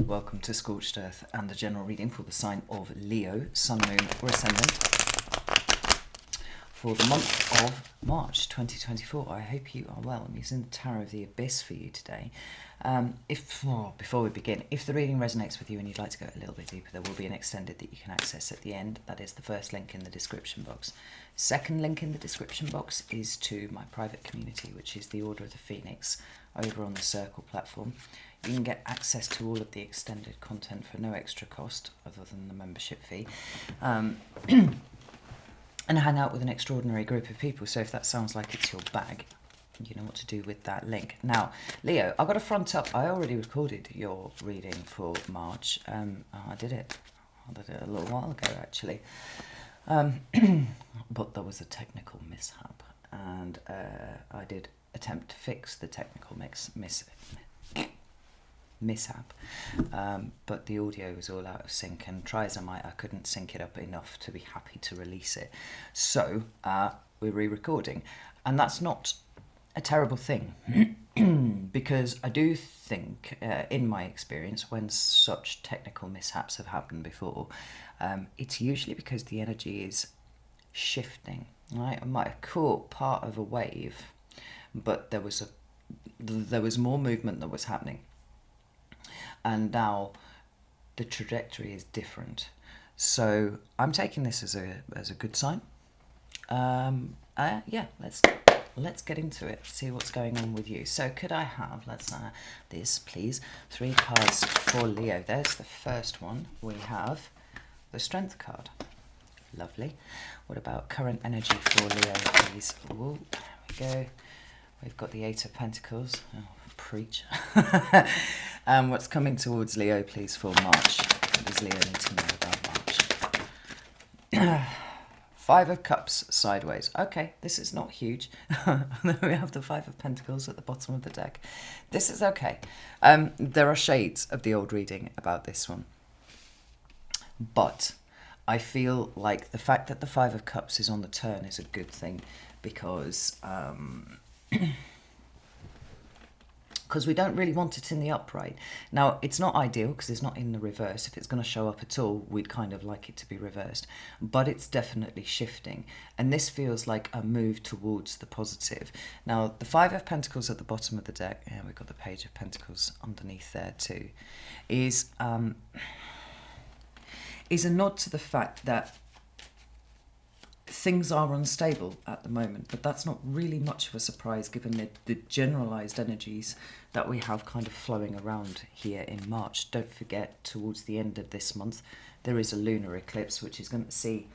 Welcome to Scorched Earth and the general reading for the sign of Leo, Sun, Moon or Ascendant for the month of March 2024. I hope you are well. I'm using the Tarot of the Abyss for you today. Before we begin, if the reading resonates with you and you'd like to go a little bit deeper, there will be an extended that you can access at the end. That is the first link in the description box. Second link in the description box is to my private community, which is the Order of the Phoenix, over on the Circle platform. You can get access to all of the extended content for no extra cost other than the membership fee. And hang out with an extraordinary group of people. So if that sounds like it's your bag, you know what to do with that link. Now, Leo, I've got to front up. I already recorded your reading for March. I did it a little while ago, actually. But there was a technical mishap. And I did attempt to fix the technical mishap, but the audio was all out of sync, and try as I might, I couldn't sync it up enough to be happy to release it. So we're re-recording, and that's not a terrible thing because I do think, in my experience, when such technical mishaps have happened before, it's usually because the energy is shifting. Right, I might have caught part of a wave, but there was more movement that was happening. And now the trajectory is different. So I'm taking this as a good sign. Yeah, let's get into it. See what's going on with you. So could I have, this please, 3 cards for Leo. There's the first one. We have the Strength card. Lovely. What about current energy for Leo, please? Ooh, there we go. We've got the 8 of Pentacles. Oh, preach. What's coming towards Leo, please, for March? What does Leo need to know about March? 5 of Cups sideways. Okay, this is not huge. We have the 5 of Pentacles at the bottom of the deck. This is okay. There are shades of the old reading about this one. But I feel like the fact that the 5 of Cups is on the turn is a good thing, because we don't really want it in the upright. Now, it's not ideal because it's not in the reverse. If it's going to show up at all, we'd kind of like it to be reversed. But it's definitely shifting. And this feels like a move towards the positive. Now, the 5 of Pentacles at the bottom of the deck, and we've got the Page of Pentacles underneath there too, is a nod to the fact that things are unstable at the moment, but that's not really much of a surprise given the generalised energies that we have kind of flowing around here in March. Don't forget, towards the end of this month, there is a lunar eclipse, which is going to see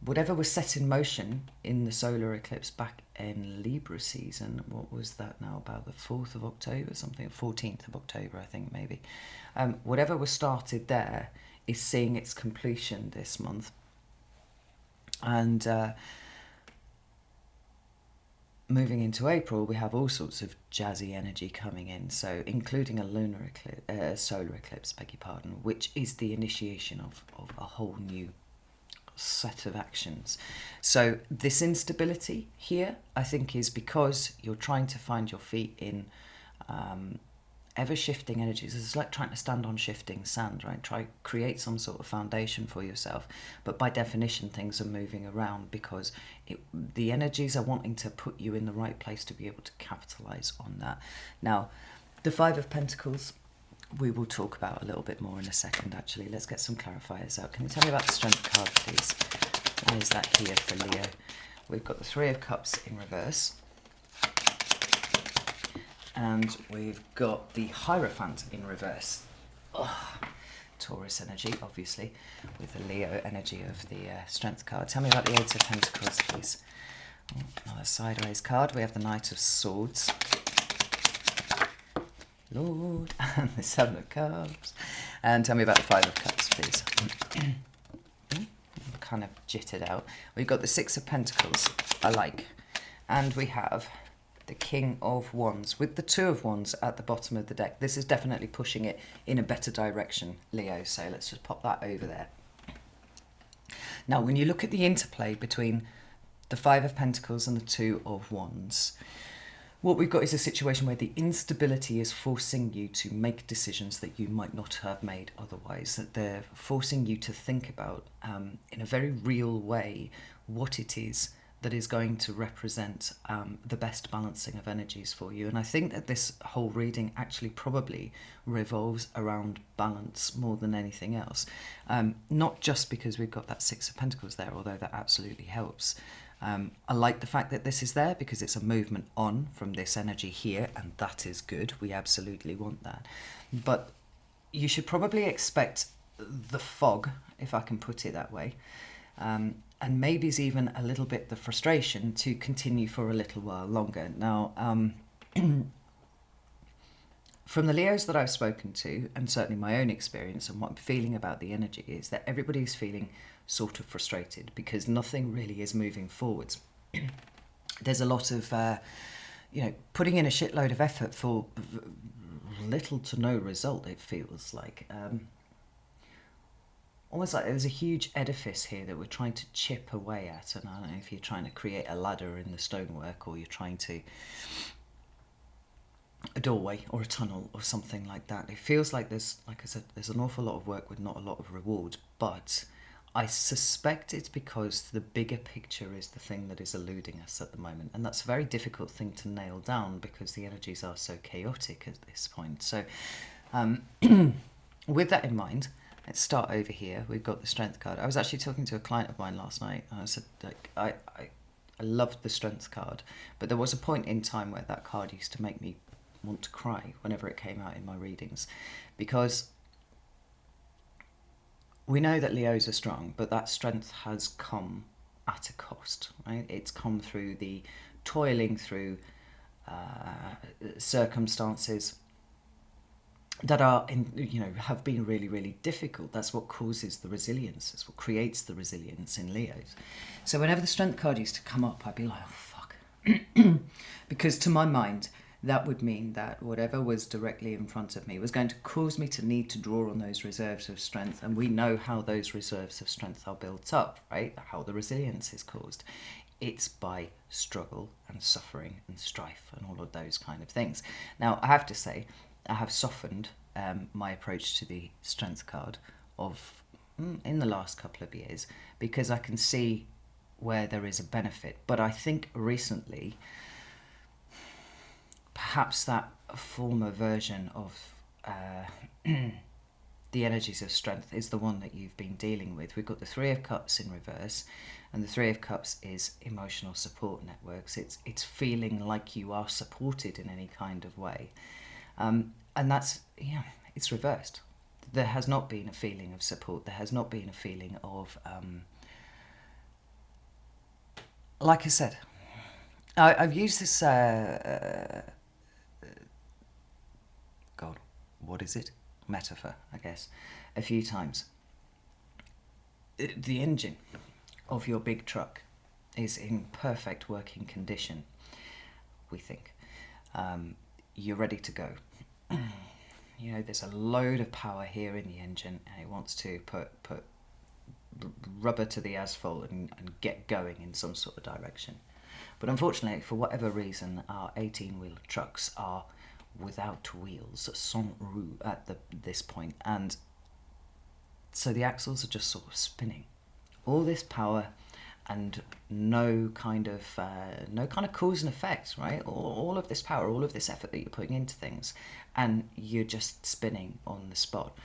whatever was set in motion in the solar eclipse back in Libra season. What was that now, about the 4th of October, something, 14th of October, I think, maybe. Whatever was started there is seeing its completion this month. And moving into April, we have all sorts of jazzy energy coming in, so including a lunar eclipse, solar eclipse, beg your pardon, which is the initiation of a whole new set of actions. So this instability here, I think, is because you're trying to find your feet in ever-shifting energies. It's like trying to stand on shifting sand, right? Try create some sort of foundation for yourself, but by definition things are moving around because the energies are wanting to put you in the right place to be able to capitalize on that. Now, the 5 of Pentacles we will talk about a little bit more in a second. Actually, let's get some clarifiers out. Can you tell me about the Strength card, please? Why is that here for Leo? We've got the 3 of Cups in reverse. And we've got the Hierophant in reverse. Taurus energy, obviously, with the Leo energy of the Strength card. Tell me about the 8 of Pentacles, please. Another sideways card. We have the Knight of Swords. Lord. And the 7 of Cups. And tell me about the 5 of Cups, please. Kind of jittered out. We've got the 6 of Pentacles. I like. And we have the King of Wands with the 2 of Wands at the bottom of the deck. This is definitely pushing it in a better direction, Leo, so let's just pop that over there. Now, when you look at the interplay between the 5 of Pentacles and the 2 of Wands, what we've got is a situation where the instability is forcing you to make decisions that you might not have made otherwise, that they're forcing you to think about in a very real way what it is that is going to represent the best balancing of energies for you. And I think that this whole reading actually probably revolves around balance more than anything else. Not just because we've got that Six of Pentacles there, although that absolutely helps. I like the fact that this is there because it's a movement on from this energy here, and that is good. We absolutely want that. But you should probably expect the fog, if I can put it that way, and maybe even a little bit the frustration to continue for a little while longer. Now, from the Leos that I've spoken to, and certainly my own experience and what I'm feeling about the energy, is that everybody's feeling sort of frustrated because nothing really is moving forwards. There's a lot of, putting in a shitload of effort for little to no result, it feels like. Almost like there's a huge edifice here that we're trying to chip away at, and I don't know if you're trying to create a ladder in the stonework, or you're trying to a doorway or a tunnel or something like that. It feels like there's, like I said, there's an awful lot of work with not a lot of reward, but I suspect it's because the bigger picture is the thing that is eluding us at the moment, and that's a very difficult thing to nail down because the energies are so chaotic at this point. So with that in mind, let's start over here. We've got the Strength card. I was actually talking to a client of mine last night, and I said, like, I loved the Strength card, but there was a point in time where that card used to make me want to cry whenever it came out in my readings, because we know that Leos are strong, but that strength has come at a cost, right? It's come through the toiling through circumstances that are, have been really, really difficult. That's what causes the resilience. That's what creates the resilience in Leos. So whenever the Strength card used to come up, I'd be like, oh, fuck. Because to my mind, that would mean that whatever was directly in front of me was going to cause me to need to draw on those reserves of strength. And we know how those reserves of strength are built up, right? How the resilience is caused. It's by struggle and suffering and strife and all of those kind of things. Now, I have to say, I have softened my approach to the Strength card in the last couple of years, because I can see where there is a benefit. But I think recently, perhaps that former version of the energies of strength is the one that you've been dealing with. We've got the Three of Cups in reverse, and the Three of Cups is emotional support networks. It's feeling like you are supported in any kind of way. And that's, it's reversed. There has not been a feeling of support. There has not been a feeling of, like I said, I've used this, God, what is it? Metaphor, I guess, a few times. The engine of your big truck is in perfect working condition, we think. You're ready to go. There's a load of power here in the engine, and it wants to put rubber to the asphalt and get going in some sort of direction. But unfortunately, for whatever reason, our 18-wheel trucks are without wheels, sans roue at this point, and so the axles are just sort of spinning. All this power and no kind of cause and effect, right? All of this power, all of this effort that you're putting into things, and you're just spinning on the spot.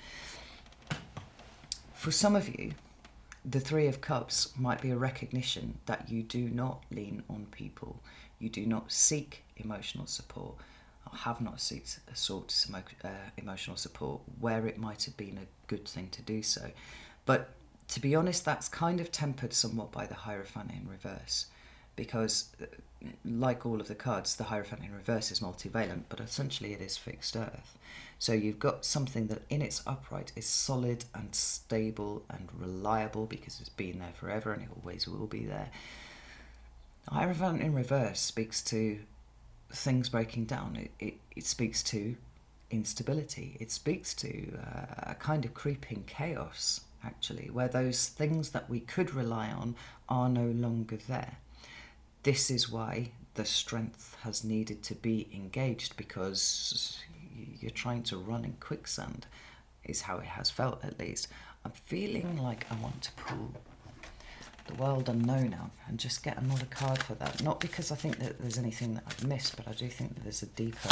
For some of you, the Three of Cups might be a recognition that you do not lean on people. You do not seek emotional support, or have not sought emotional support where it might have been a good thing to do so. But to be honest, that's kind of tempered somewhat by the Hierophant in reverse, because like all of the cards, the Hierophant in reverse is multivalent, but essentially it is fixed earth. So you've got something that in its upright is solid and stable and reliable because it's been there forever and it always will be there. The Hierophant in reverse speaks to things breaking down. It speaks to instability. It speaks to a kind of creeping chaos, actually, where those things that we could rely on are no longer there. This is why the strength has needed to be engaged because you're trying to run in quicksand, is how it has felt at least. I'm feeling like I want to pull the world unknown out and just get another card for that. Not because I think that there's anything that I've missed, but I do think that there's a deeper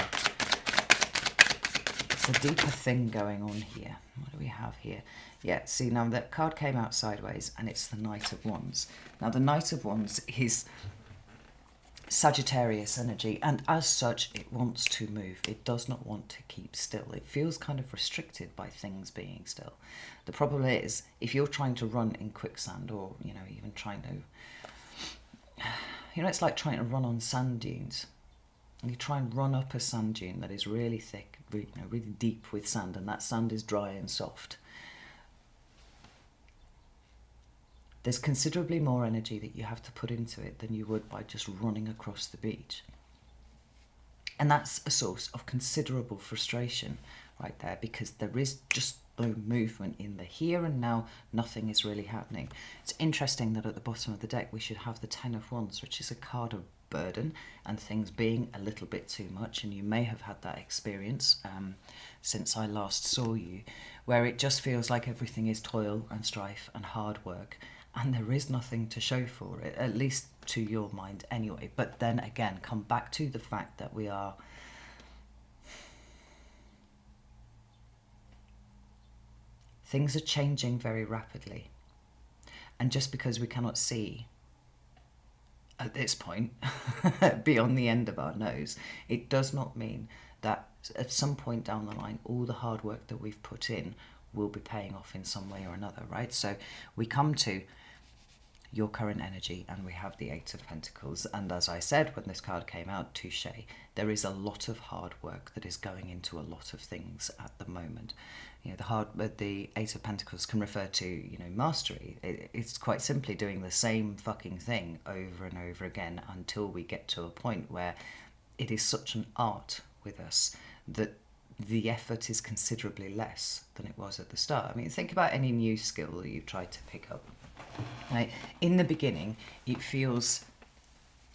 thing going on here. What do we have here? Yeah, see, now that card came out sideways and it's the Knight of Wands. Now the Knight of Wands is Sagittarius energy, and as such it wants to move. It does not want to keep still. It feels kind of restricted by things being still. The problem is, if you're trying to run in quicksand, or even trying to, it's like trying to run on sand dunes, and you try and run up a sand dune that is really thick, really deep with sand, and that sand is dry and soft. There's considerably more energy that you have to put into it than you would by just running across the beach. And that's a source of considerable frustration right there, because there is just no movement in the here and now. Nothing is really happening. It's interesting that at the bottom of the deck we should have the Ten of Wands, which is a card of burden and things being a little bit too much. And you may have had that experience since I last saw you, where it just feels like everything is toil and strife and hard work, and there is nothing to show for it, at least to your mind anyway. But then again, come back to the fact that things are changing very rapidly. And just because we cannot see at this point beyond the end of our nose, it does not mean that at some point down the line all the hard work that we've put in will be paying off in some way or another, right? So we come to your current energy and we have the Eight of Pentacles, and as I said when this card came out, touche, there is a lot of hard work that is going into a lot of things at the moment. The Eight of Pentacles can refer to mastery. It's quite simply doing the same fucking thing over and over again until we get to a point where it is such an art with us that the effort is considerably less than it was at the start. I mean, think about any new skill that you've tried to pick up. Right? In the beginning, it feels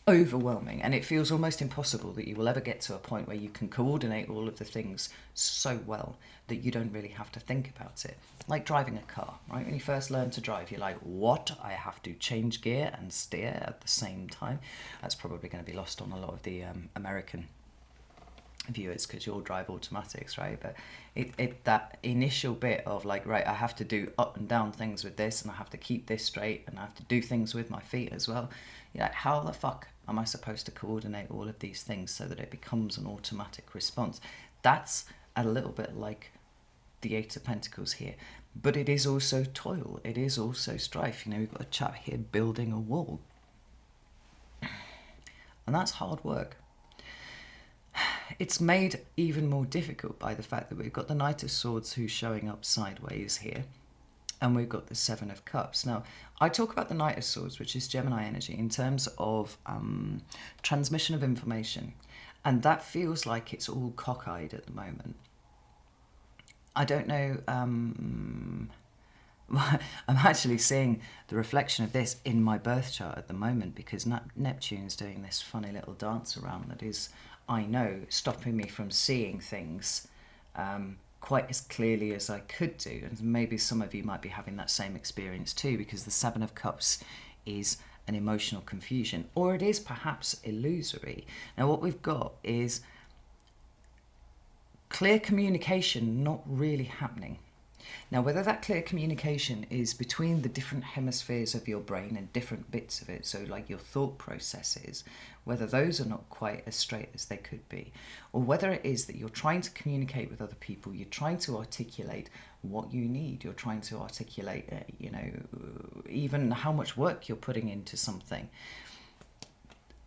overwhelming, and it feels almost impossible that you will ever get to a point where you can coordinate all of the things so well that you don't really have to think about it. Like driving a car, right? When you first learn to drive, you're like, what? I have to change gear and steer at the same time? That's probably going to be lost on a lot of the American viewers, because you all drive automatics, right? But that initial bit of like, right, I have to do up and down things with this, and I have to keep this straight, and I have to do things with my feet as well. You're like, how the fuck am I supposed to coordinate all of these things so that it becomes an automatic response? That's a little bit like the Eight of Pentacles here, but it is also toil, it is also strife. We've got a chap here building a wall, and that's hard work. It's made even more difficult by the fact that we've got the Knight of Swords who's showing up sideways here, and we've got the Seven of Cups. Now, I talk about the Knight of Swords, which is Gemini energy, in terms of transmission of information, and that feels like it's all cockeyed at the moment. I don't know, I'm actually seeing the reflection of this in my birth chart at the moment, because Neptune's doing this funny little dance around that is, I know, stopping me from seeing things quite as clearly as I could do. And maybe some of you might be having that same experience too, because the Seven of Cups is an emotional confusion, or it is perhaps illusory. Now what we've got is clear communication not really happening. Now, whether that clear communication is between the different hemispheres of your brain and different bits of it, so like your thought processes, whether those are not quite as straight as they could be, or whether it is that you're trying to communicate with other people, you're trying to articulate what you need, you're trying to articulate, even how much work you're putting into something,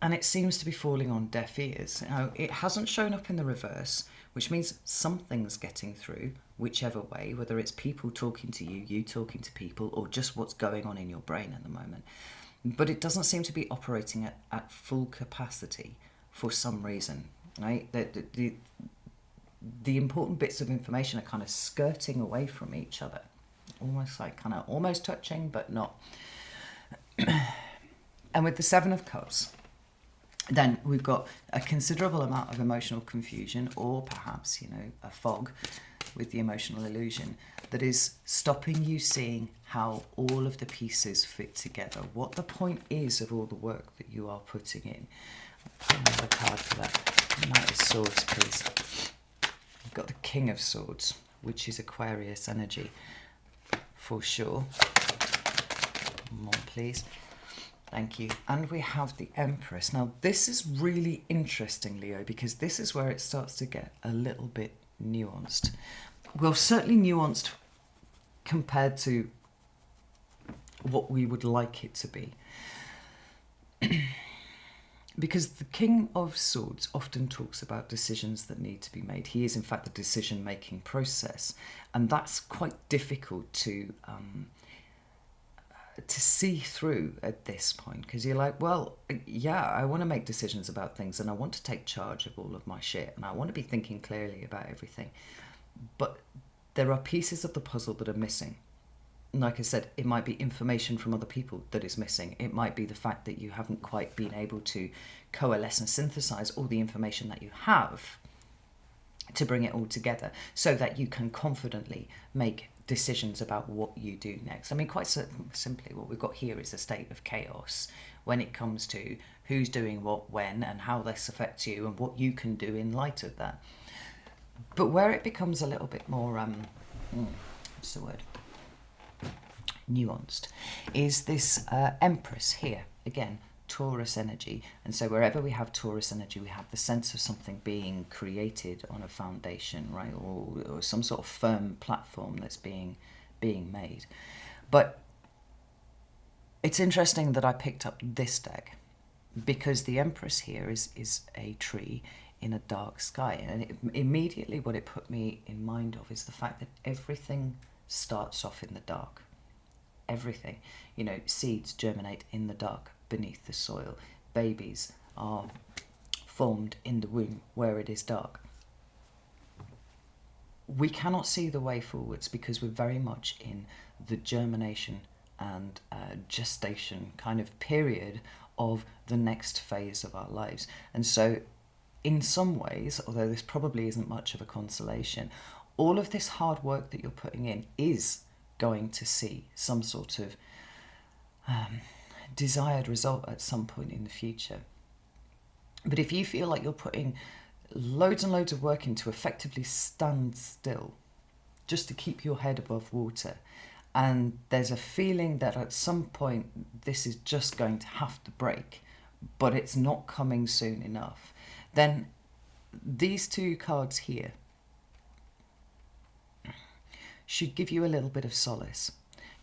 and it seems to be falling on deaf ears. Now, it hasn't shown up in the reverse, which means something's getting through, whichever way, whether it's people talking to you, you talking to people, or just what's going on in your brain at the moment. But it doesn't seem to be operating at full capacity for some reason, right? The important bits of information are kind of skirting away from each other, almost like kind of almost touching, but not. And with the Seven of Cups, Then we've got a considerable amount of emotional confusion, or perhaps, a fog with the emotional illusion that is stopping you seeing how all of the pieces fit together, what the point is of all the work that you are putting in. Another card for that. Knight of Swords, please. We've got the King of Swords, which is Aquarius energy for sure. More, please. Thank you. And we have the Empress. Now, this is really interesting, Leo, because this is where it starts to get a little bit nuanced. Well, certainly nuanced compared to what we would like it to be. Because the King of Swords often talks about decisions that need to be made. He is, in fact, the decision-making process. And that's quite difficult to see through at this point, because you're like, well, yeah, I want to make decisions about things and I want to take charge of all of my shit and I want to be thinking clearly about everything, but there are pieces of the puzzle that are missing. Like I said, it might be information from other people that is missing. It might be the fact that you haven't quite been able to coalesce and synthesize all the information that you have to bring it all together so that you can confidently make decisions about what you do next. I mean, quite simply, what we've got here is a state of chaos when it comes to who's doing what, when, and how this affects you and what you can do in light of that. But where it becomes a little bit more, what's the word? Nuanced, is this Empress here. Again, Taurus energy. And so wherever we have Taurus energy, we have the sense of something being created on a foundation, right? Or some sort of firm platform that's being made. But it's interesting that I picked up this deck because the Empress here is a tree in a dark sky. And immediately what it put me in mind of is the fact that everything starts off in the dark. Everything. Seeds germinate in the dark beneath the soil. Babies are formed in the womb where it is dark. We cannot see the way forwards because we're very much in the germination and gestation kind of period of the next phase of our lives. And so in some ways, although this probably isn't much of a consolation, all of this hard work that you're putting in is going to see some sort of desired result at some point in the future. But if you feel like you're putting loads and loads of work in to effectively stand still, just to keep your head above water, and there's a feeling that at some point this is just going to have to break, but it's not coming soon enough, then these two cards here should give you a little bit of solace.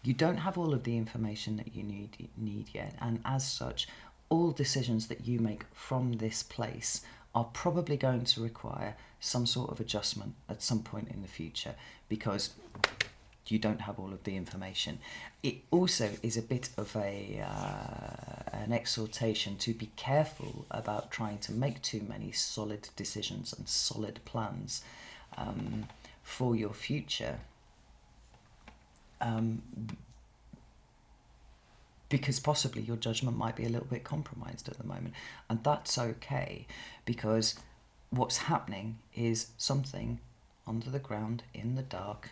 You don't have all of the information that you need yet, and as such, all decisions that you make from this place are probably going to require some sort of adjustment at some point in the future because you don't have all of the information. It also is a bit of an exhortation to be careful about trying to make too many solid decisions and solid plans for your future. Because possibly your judgment might be a little bit compromised at the moment, and that's okay, because what's happening is something under the ground in the dark,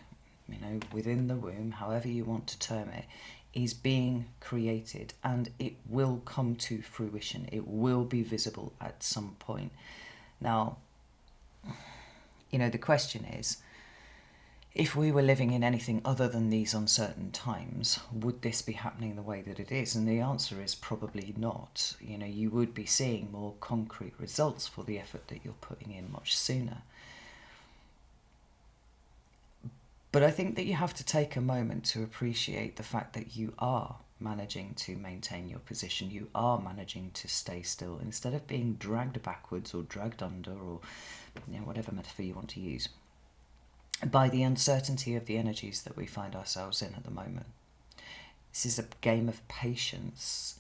within the womb, however you want to term it, is being created, and it will come to fruition. It will be visible at some point. Now, the question is, if we were living in anything other than these uncertain times, would this be happening the way that it is? And the answer is probably not. You would be seeing more concrete results for the effort that you're putting in much sooner. But I think that you have to take a moment to appreciate the fact that you are managing to maintain your position. You are managing to stay still instead of being dragged backwards or dragged under, or whatever metaphor you want to use, by the uncertainty of the energies that we find ourselves in at the moment. This is a game of patience,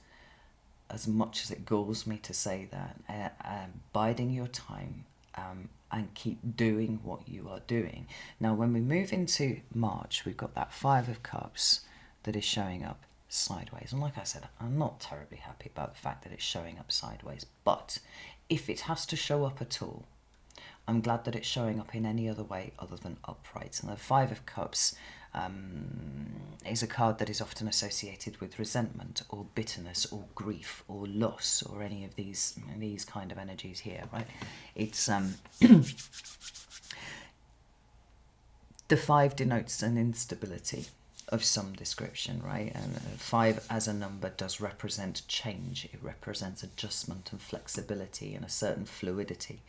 as much as it galls me to say that, biding your time and keep doing what you are doing. Now, when we move into March, we've got that Five of Cups that is showing up. sideways. And like I said, I'm not terribly happy about the fact that it's showing up sideways. But if it has to show up at all, I'm glad that it's showing up in any other way other than upright. And the Five of Cups is a card that is often associated with resentment or bitterness or grief or loss or any of these kind of energies here, right? It's the 5 denotes an instability of some description, right? And 5 as a number does represent change. It represents adjustment and flexibility and a certain fluidity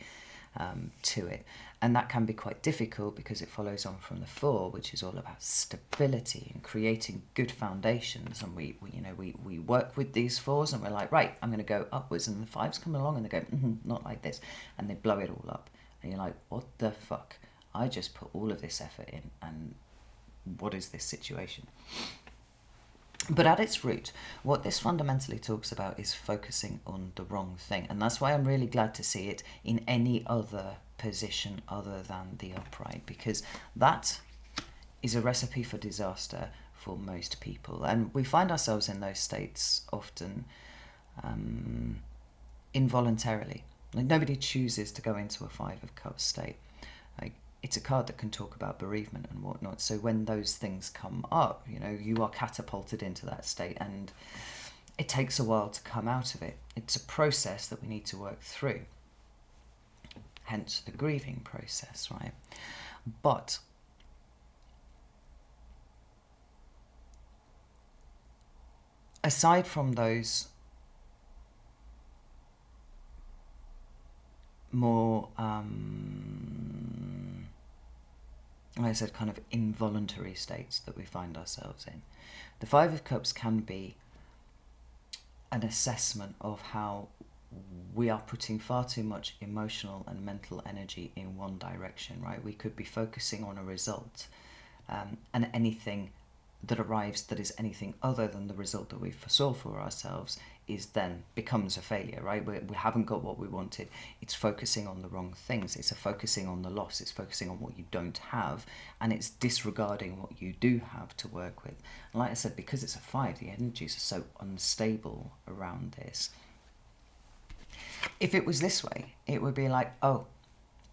to it, and that can be quite difficult because it follows on from the 4, which is all about stability and creating good foundations. And we work with these 4s, and we're like, right, I'm going to go upwards, and the 5s come along and they go, not like this, and they blow it all up, and you're like, what the fuck? I just put all of this effort in, and what is this situation? But at its root, what this fundamentally talks about is focusing on the wrong thing. And that's why I'm really glad to see it in any other position other than the upright, because that is a recipe for disaster for most people. And we find ourselves in those states often involuntarily. Like, nobody chooses to go into a 5 of Cups state. Like, it's a card that can talk about bereavement and whatnot. So when those things come up, you are catapulted into that state, and it takes a while to come out of it. It's a process that we need to work through. Hence the grieving process, right? But aside from those more like I said, kind of involuntary states that we find ourselves in, the 5 of Cups can be an assessment of how we are putting far too much emotional and mental energy in one direction, right? We could be focusing on a result, and anything that arrives that is anything other than the result that we foresaw for ourselves becomes a failure, right? We haven't got what we wanted. It's focusing on the wrong things. It's focusing on the loss. It's focusing on what you don't have, and it's disregarding what you do have to work with. And like I said, because it's a 5, the energies are so unstable around this. If it was this way, it would be like, oh,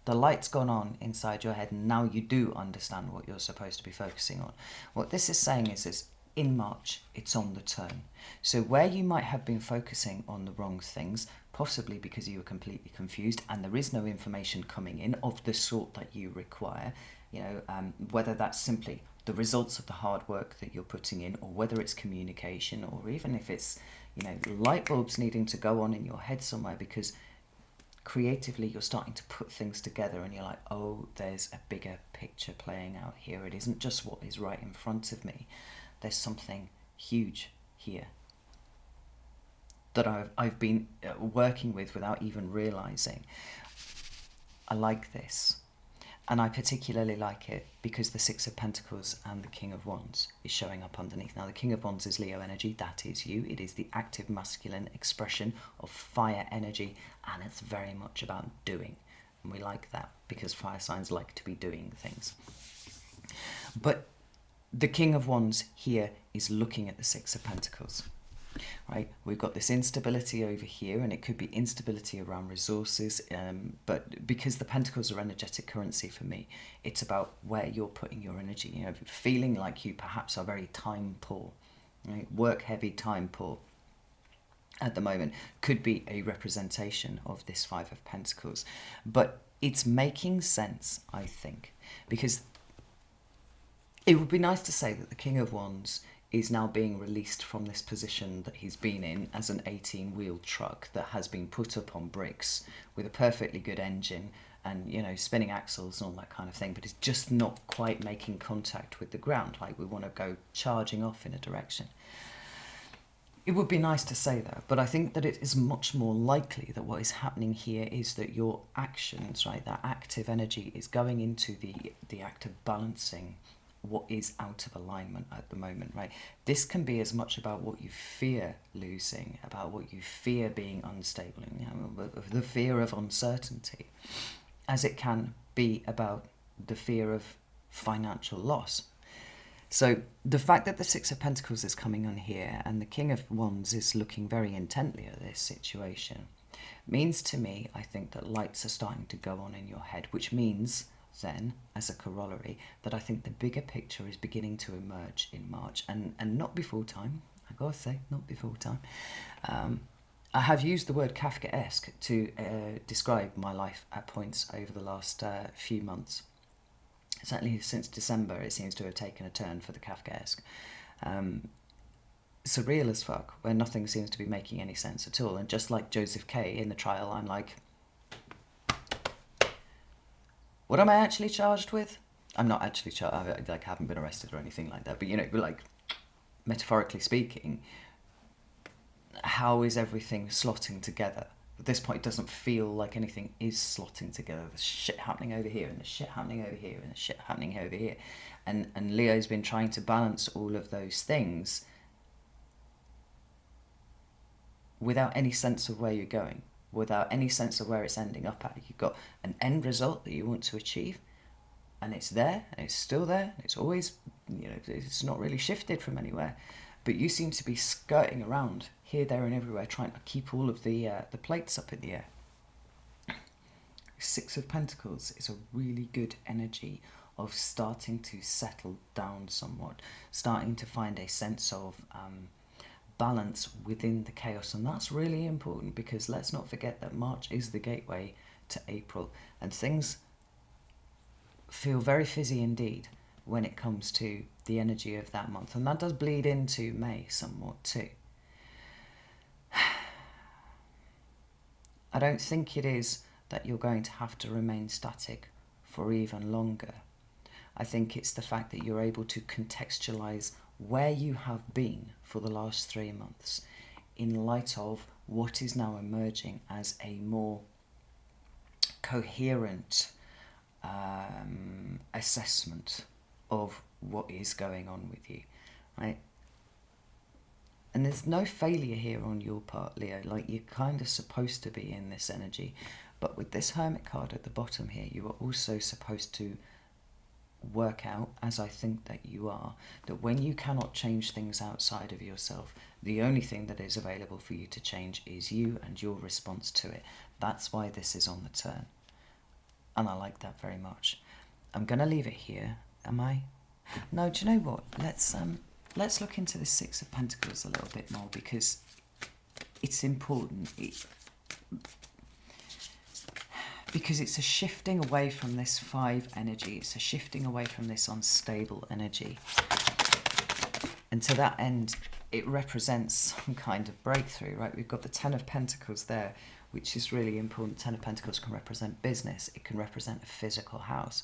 the light's gone on inside your head, and now you do understand what you're supposed to be focusing on. What this is saying is in March, it's on the turn. So where you might have been focusing on the wrong things, possibly because you were completely confused and there is no information coming in of the sort that you require, whether that's simply the results of the hard work that you're putting in, or whether it's communication, or even if it's, light bulbs needing to go on in your head somewhere because creatively you're starting to put things together and you're like, oh, there's a bigger picture playing out here. It isn't just what is right in front of me. There's something huge here that I've been working with without even realizing. I like this, and I particularly like it because the 6 of Pentacles and the King of Wands is showing up underneath. Now the King of Wands is Leo energy. That is you. It is the active masculine expression of fire energy, and it's very much about doing, and we like that because fire signs like to be doing things. But the King of Wands here is looking at the 6 of Pentacles, right? We've got this instability over here, and it could be instability around resources, but because the Pentacles are energetic currency for me, it's about where you're putting your energy, feeling like you perhaps are very time poor, right? Work heavy, time poor at the moment could be a representation of this 5 of Pentacles, but it's making sense, I think, because it would be nice to say that the King of Wands is now being released from this position that he's been in as an 18-wheel truck that has been put up on bricks with a perfectly good engine and, spinning axles and all that kind of thing, but it's just not quite making contact with the ground. Like, we want to go charging off in a direction. It would be nice to say that, but I think that it is much more likely that what is happening here is that your actions, right, that active energy is going into the act of balancing what is out of alignment at the moment, right? This can be as much about what you fear losing, about what you fear being unstable, the fear of uncertainty, as it can be about the fear of financial loss. So the fact that the Six of Pentacles is coming on here and the King of Wands is looking very intently at this situation means to me, I think, that lights are starting to go on in your head, which means then, as a corollary, that I think the bigger picture is beginning to emerge in March, and not before time. I gotta say, not before time. I have used the word Kafkaesque to describe my life at points over the last few months. Certainly since December, it seems to have taken a turn for the Kafkaesque. Surreal as fuck, where nothing seems to be making any sense at all. And just like Joseph K. in the trial, I'm like, what am I actually charged with? I'm not actually charged, I haven't been arrested or anything like that, but you know, like, metaphorically speaking, how is everything slotting together? At this point, it doesn't feel like anything is slotting together. There's shit happening over here, and there's shit happening over here, and there's shit happening over here. And Leo's been trying to balance all of those things without any sense of where you're going, without any sense of where it's ending up at. You've got an end result that you want to achieve, and it's there, and it's still there. It's always, you know, it's not really shifted from anywhere. But you seem to be skirting around here, there, and everywhere, trying to keep all of the plates up in the air. Six of Pentacles is a really good energy of starting to settle down somewhat, starting to find a sense of balance within the chaos. And that's really important, because let's not forget that March is the gateway to April, and things feel very fizzy indeed when it comes to the energy of that month. And that does bleed into May somewhat too. I don't think it is that you're going to have to remain static for even longer. I think it's the fact that you're able to contextualize where you have been for the last 3 months in light of what is now emerging as a more coherent assessment of what is going on with you, right? And there's no failure here on your part, Leo. Like, you're kind of supposed to be in this energy, but with this Hermit card at the bottom here, you are also supposed to work out, as I think that you are, that when you cannot change things outside of yourself, the only thing that is available for you to change is you and your response to it. That's why this is on the turn, and I like that very much. I'm gonna leave it here. Am I? No, do you know what? Let's look into the Six of Pentacles a little bit more, because it's important. Because it's a shifting away from this 5 energy. It's a shifting away from this unstable energy. And to that end, it represents some kind of breakthrough, right? We've got the Ten of Pentacles there, which is really important. Ten of Pentacles can represent business. It can represent a physical house.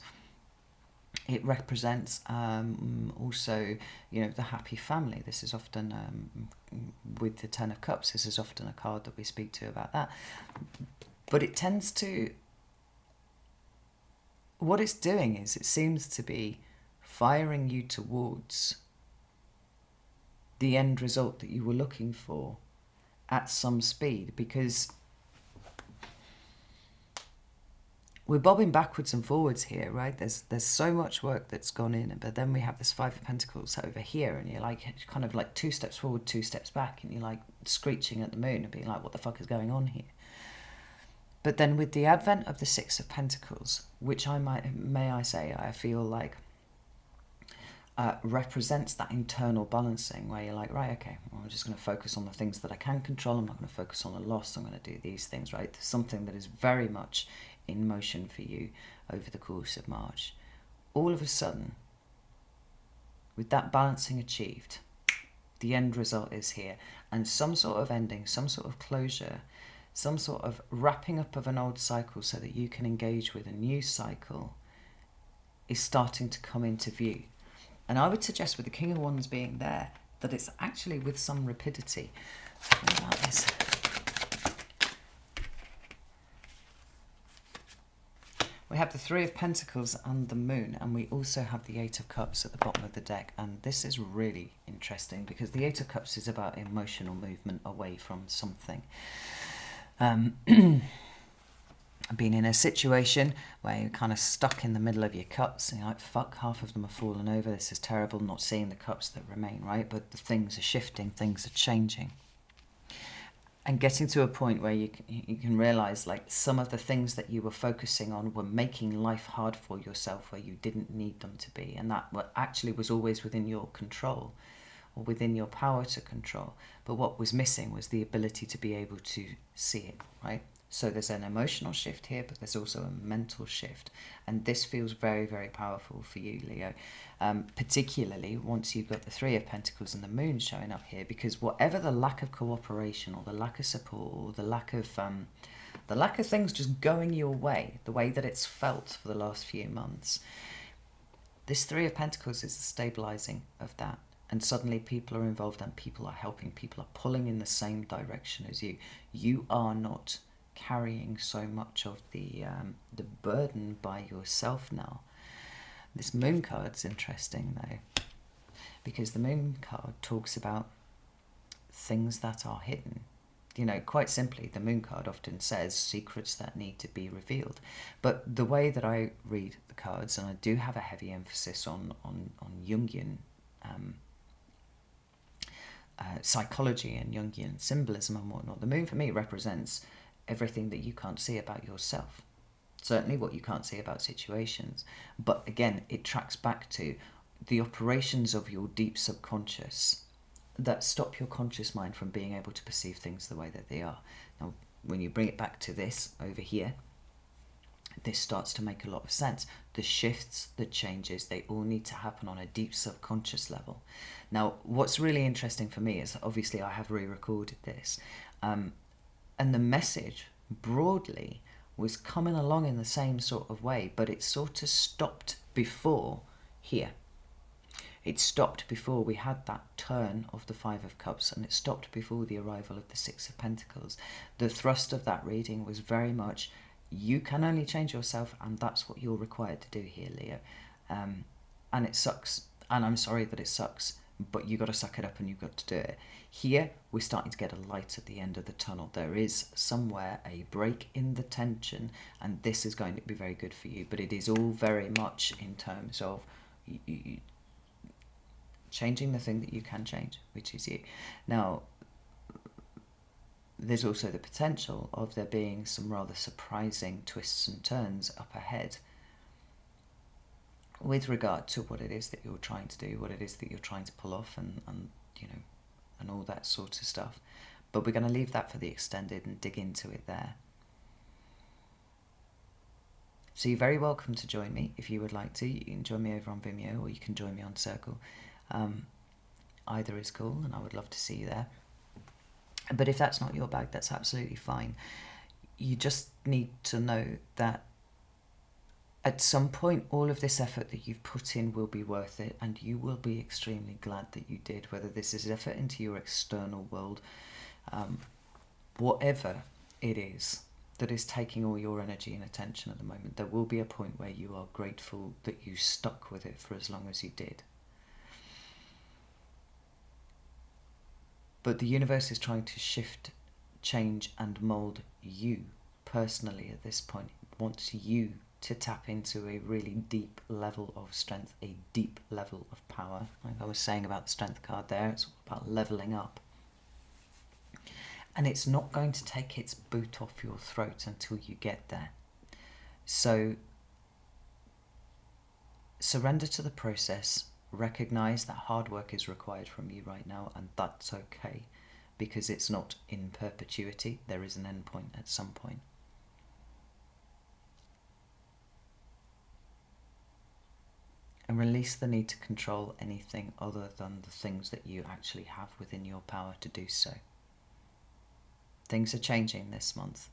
It represents also, you know, the happy family. This is often, with the Ten of Cups, this is often a card that we speak to about that. But it tends to, what it's doing is it seems to be firing you towards the end result that you were looking for at some speed, because we're bobbing backwards and forwards here, right? There's so much work that's gone in, but then we have this Five of Pentacles over here, and you're like kind of like 2 steps forward, 2 steps back, and you're like screeching at the moon and being like, what the fuck is going on here? But then with the advent of the Six of Pentacles, which I feel like represents that internal balancing, where you're like, right, okay, well, I'm just going to focus on the things that I can control. I'm not going to focus on the loss. I'm going to do these things, right? There's something that is very much in motion for you over the course of March. All of a sudden, with that balancing achieved, the end result is here, and some sort of ending, some sort of closure, some sort of wrapping up of an old cycle so that you can engage with a new cycle is starting to come into view. And I would suggest, with the King of Wands being there, that it's actually with some rapidity. What about this? We have the Three of Pentacles and the Moon, and we also have the Eight of Cups at the bottom of the deck. And this is really interesting, because the Eight of Cups is about emotional movement away from something. been in a situation where you're kind of stuck in the middle of your cups and you're like, fuck, half of them are falling over, this is terrible, not seeing the cups that remain, right? But the things are shifting, things are changing. And getting to a point where you can realize, like, some of the things that you were focusing on were making life hard for yourself where you didn't need them to be, and that actually was always within your control or within your power to control. But what was missing was the ability to be able to see it, right? So there's an emotional shift here, but there's also a mental shift. And this feels very, very powerful for you, Leo. Particularly once you've got the Three of Pentacles and the Moon showing up here, because whatever the lack of cooperation or the lack of support or the lack of things just going your way, the way that it's felt for the last few months, this Three of Pentacles is the stabilizing of that. And suddenly people are involved and people are helping, people are pulling in the same direction as you. You are not carrying so much of the burden by yourself now. This Moon card's interesting though, because the Moon card talks about things that are hidden. You know, quite simply, the Moon card often says secrets that need to be revealed. But the way that I read the cards, and I do have a heavy emphasis on Jungian psychology and Jungian symbolism and whatnot, the Moon for me represents everything that you can't see about yourself. Certainly what you can't see about situations. But again, it tracks back to the operations of your deep subconscious that stop your conscious mind from being able to perceive things the way that they are. Now, when you bring it back to this over here, this starts to make a lot of sense. The shifts, the changes, they all need to happen on a deep subconscious level. Now, what's really interesting for me is that obviously I have re-recorded this, and the message broadly was coming along in the same sort of way, but it sort of stopped before here. It stopped before we had that turn of the Five of Cups, and it stopped before the arrival of the Six of Pentacles. The thrust of that reading was very much, you can only change yourself, and that's what you're required to do here, Leo. And it sucks, and I'm sorry that it sucks, but you've got to suck it up and you've got to do it. Here, we're starting to get a light at the end of the tunnel. There is somewhere a break in the tension, and this is going to be very good for you, but it is all very much in terms of changing the thing that you can change, which is you. Now, there's also the potential of there being some rather surprising twists and turns up ahead with regard to what it is that you're trying to do, what it is that you're trying to pull off, and you know, and all that sort of stuff. But we're going to leave that for the extended and dig into it there. So you're very welcome to join me if you would like to. You can join me over on Vimeo, or you can join me on Circle. Either is cool, and I would love to see you there. But if that's not your bag, that's absolutely fine. You just need to know that at some point, all of this effort that you've put in will be worth it, and you will be extremely glad that you did, whether this is effort into your external world, whatever it is that is taking all your energy and attention at the moment, there will be a point where you are grateful that you stuck with it for as long as you did. But the universe is trying to shift, change, and mould you personally at this point. It wants you to tap into a really deep level of strength, a deep level of power. Like I was saying about the strength card there, it's all about levelling up. And it's not going to take its boot off your throat until you get there. So surrender to the process, recognise that hard work is required from you right now, and that's okay, because it's not in perpetuity. There is an end point at some point. And release the need to control anything other than the things that you actually have within your power to do so. Things are changing this month.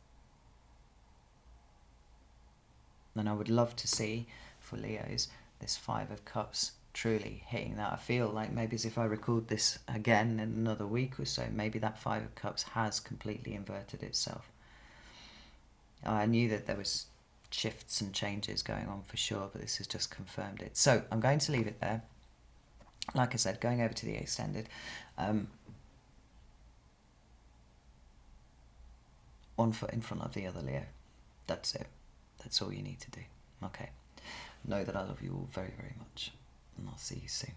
And I would love to see, for Leos, this Five of Cups truly hitting that. I feel like maybe as if I record this again in another week or so, maybe that Five of Cups has completely inverted itself. I knew that there was shifts and changes going on for sure, but this has just confirmed it. So I'm going to leave it there. Like I said, going over to the extended. One foot in front of the other, Leo. That's it. That's all you need to do. Okay. Know that I love you all very, very much. And I'll see you soon.